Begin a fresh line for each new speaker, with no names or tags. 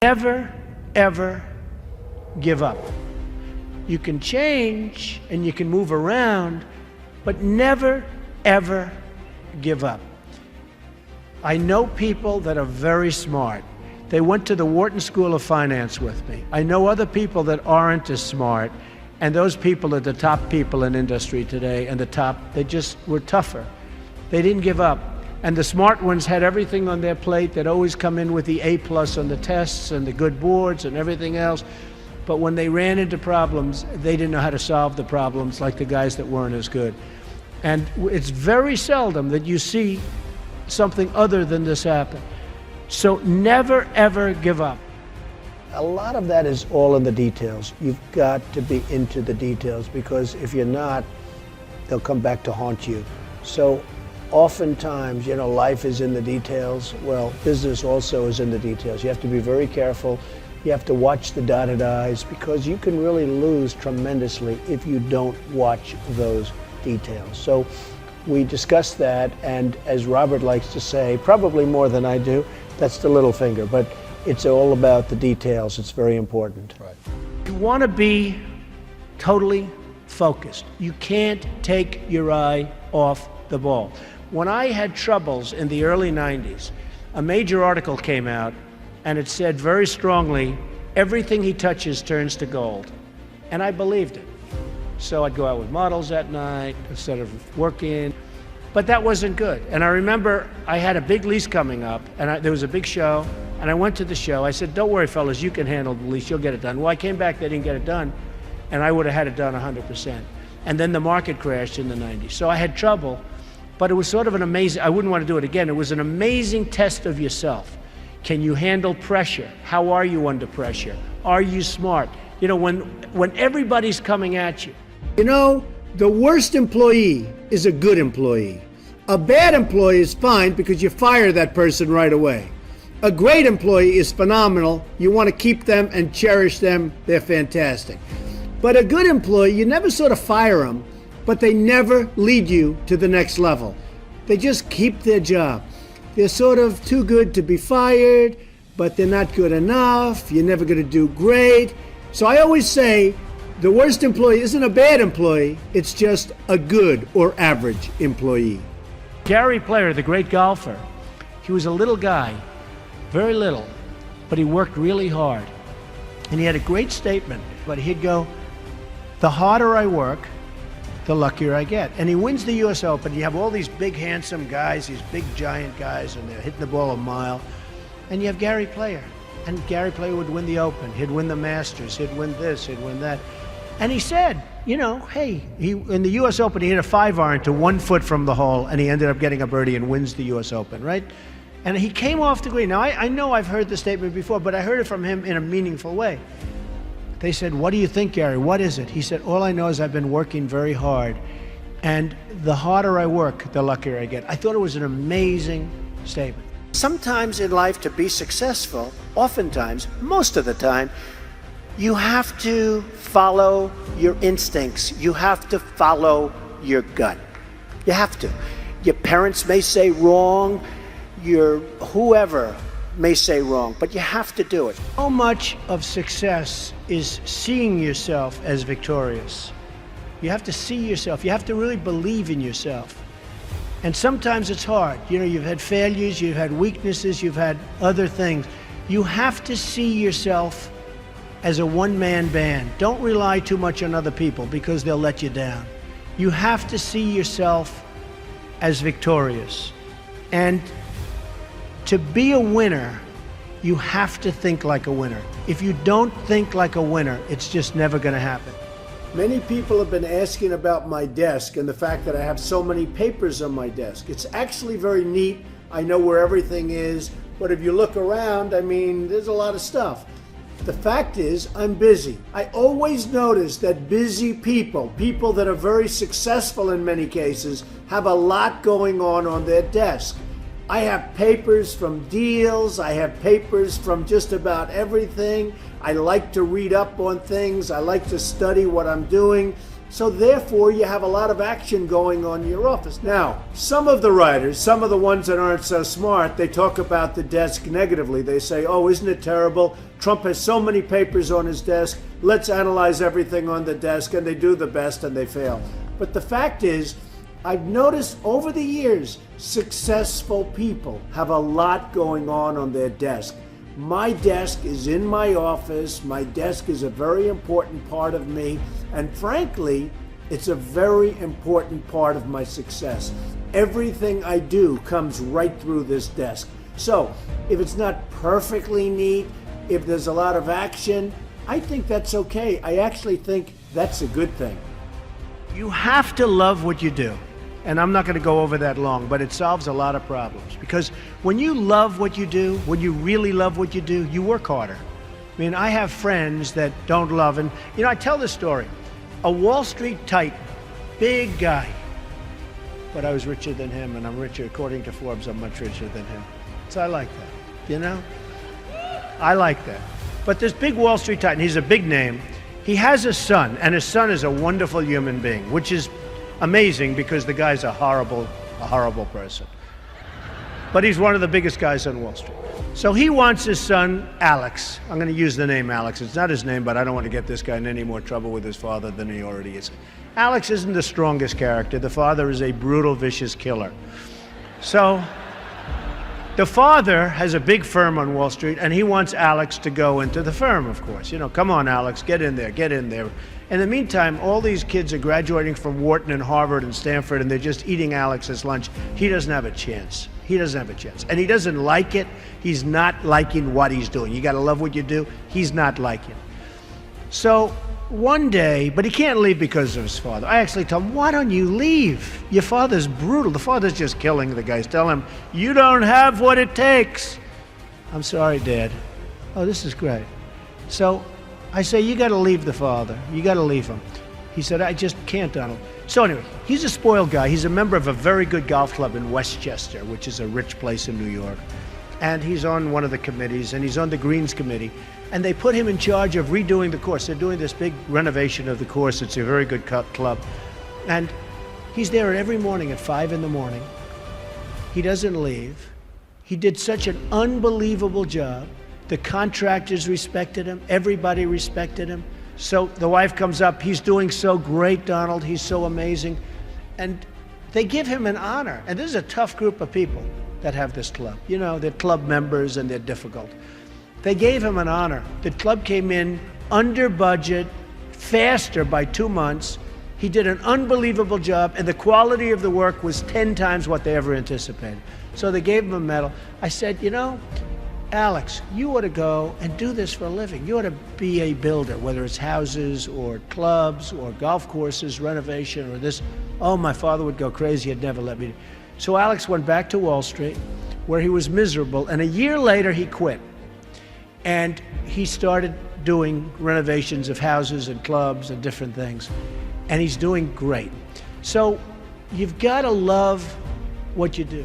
Never, ever give up. You can change and you can move around, but never, ever give up. I know people that are very smart. They went to the Wharton School of Finance with me. I know other people that aren't as smart, and those people are the top people in industry today, and they just were tougher. They didn't give up. And the smart ones had everything on their plate. They'd always come in with the A+ on the tests and the good boards and everything else. But when they ran into problems, they didn't know how to solve the problems like the guys that weren't as good. And it's very seldom that you see something other than this happen. So never, ever give up.
A lot of that is all in the details. You've got to be into the details, because if you're not, they'll come back to haunt you. So oftentimes, life is in the details. Well, business also is in the details. You have to be very careful. You have to watch the dotted I's, because you can really lose tremendously if you don't watch those details. So we discussed that, and as Robert likes to say, probably more than I do, that's the little finger, but it's all about the details. It's very important.
Right. You want to be totally focused. You can't take your eye off the ball. When I had troubles in the early 90s, a major article came out, and it said very strongly, everything he touches turns to gold. And I believed it. So I'd go out with models at night instead of working. But that wasn't good. And I remember I had a big lease coming up, and there was a big show, and I went to the show. I said, don't worry, fellas, you can handle the lease, you'll get it done. Well, I came back, they didn't get it done, and I would have had it done 100%. And then the market crashed in the 90s. So I had trouble, but it was sort of an amazing, I wouldn't want to do it again. It was an amazing test of yourself. Can you handle pressure? How are you under pressure? Are you smart? When everybody's coming at you.
The worst employee is a good employee. A bad employee is fine because you fire that person right away. A great employee is phenomenal. You want to keep them and cherish them. They're fantastic. But a good employee, you never sort of fire them, but they never lead you to the next level. They just keep their job. They're sort of too good to be fired, but they're not good enough. You're never going to do great. So I always say, the worst employee isn't a bad employee, it's just a good or average employee.
Gary Player, the great golfer, he was a little guy, very little, but he worked really hard. And he had a great statement, but he'd go, the harder I work, the luckier I get. And he wins the US Open. You have all these big, handsome guys, these big, giant guys, and they're hitting the ball a mile. And you have Gary Player. And Gary Player would win the Open. He'd win the Masters. He'd win this. He'd win that. And he said, hey, in the US Open, he hit a 5-iron to 1 foot from the hole, and he ended up getting a birdie and wins the US Open, right? And he came off the green. Now, I know I've heard the statement before, but I heard it from him in a meaningful way. They said, what do you think, Gary? What is it? He said, all I know is I've been working very hard, and the harder I work, the luckier I get. I thought it was an amazing statement. Sometimes in life, to be successful, oftentimes, most of the time, you have to follow your instincts. You have to follow your gut. You have to. Your parents may say wrong, your whoever may say wrong, but you have to do it. So much of success is seeing yourself as victorious. You have to see yourself. You have to really believe in yourself. And sometimes it's hard. You've had failures, you've had weaknesses, you've had other things. You have to see yourself as a one-man band. Don't rely too much on other people, because they'll let you down. You have to see yourself as victorious. And to be a winner, you have to think like a winner. If you don't think like a winner, it's just never going to happen. Many people have been asking about my desk and the fact that I have so many papers on my desk. It's actually very neat. I know where everything is, but if you look around, there's a lot of stuff. The fact is, I'm busy. I always notice that busy people that are very successful in many cases, have a lot going on their desk. I have papers from deals, I have papers from just about everything. I like to read up on things, I like to study what I'm doing.
So therefore, you have a lot of action going on in your office. Now, some of the writers, some of the ones that aren't so smart, they talk about the desk negatively. They say, oh, isn't it terrible? Trump has so many papers on his desk. Let's analyze everything on the desk. And they do the best and they fail. But the fact is, I've noticed over the years, successful people have a lot going on their desk. My desk is in my office. My desk is a very important part of me. And frankly, it's a very important part of my success. Everything I do comes right through this desk. So if it's not perfectly neat, if there's a lot of action, I think that's okay. I actually think that's a good thing.
You have to love what you do. And I'm not going to go over that long, but it solves a lot of problems. Because when you love what you do, when you really love what you do, you work harder. I mean, I have friends that don't love, and I tell this story. A Wall Street titan, big guy, but I was richer than him, and I'm richer, according to Forbes, I'm much richer than him. So I like that, I like that. But this big Wall Street titan, he's a big name. He has a son, and his son is a wonderful human being, which is amazing because the guy's a horrible person. But he's one of the biggest guys on Wall Street. So he wants his son, Alex. I'm going to use the name Alex. It's not his name, but I don't want to get this guy in any more trouble with his father than he already is. Alex isn't the strongest character. The father is a brutal, vicious killer. So the father has a big firm on Wall Street, and he wants Alex to go into the firm, of course. Come on, Alex, get in there, get in there. In the meantime, all these kids are graduating from Wharton and Harvard and Stanford, and they're just eating Alex's lunch. He doesn't have a chance. He doesn't have a chance. And he doesn't like it. He's not liking what he's doing. You got to love what you do. He's not liking it. So one day, but he can't leave because of his father. I actually tell him, why don't you leave? Your father's brutal. The father's just killing the guys. Tell him, you don't have what it takes. I'm sorry, Dad. Oh, this is great. So I say, you got to leave the father. You got to leave him. He said, I just can't, Donald. So anyway, he's a spoiled guy. He's a member of a very good golf club in Westchester, which is a rich place in New York. And he's on one of the committees, and he's on the Greens Committee. And they put him in charge of redoing the course. They're doing this big renovation of the course. It's a very good club. And he's there every morning at 5 in the morning. He doesn't leave. He did such an unbelievable job. The contractors respected him. Everybody respected him. So the wife comes up. He's doing so great, Donald. He's so amazing. And they give him an honor. And this is a tough group of people that have this club. They're club members and they're difficult. They gave him an honor. The club came in under budget, faster by 2 months. He did an unbelievable job, and the quality of the work was 10 times what they ever anticipated. So they gave him a medal. I said, Alex, you ought to go and do this for a living. You ought to be a builder, whether it's houses or clubs or golf courses, renovation or this. Oh, my father would go crazy. He'd never let me. So Alex went back to Wall Street, where he was miserable, and a year later he quit. And he started doing renovations of houses and clubs and different things. And he's doing great. So you've got to love what you do.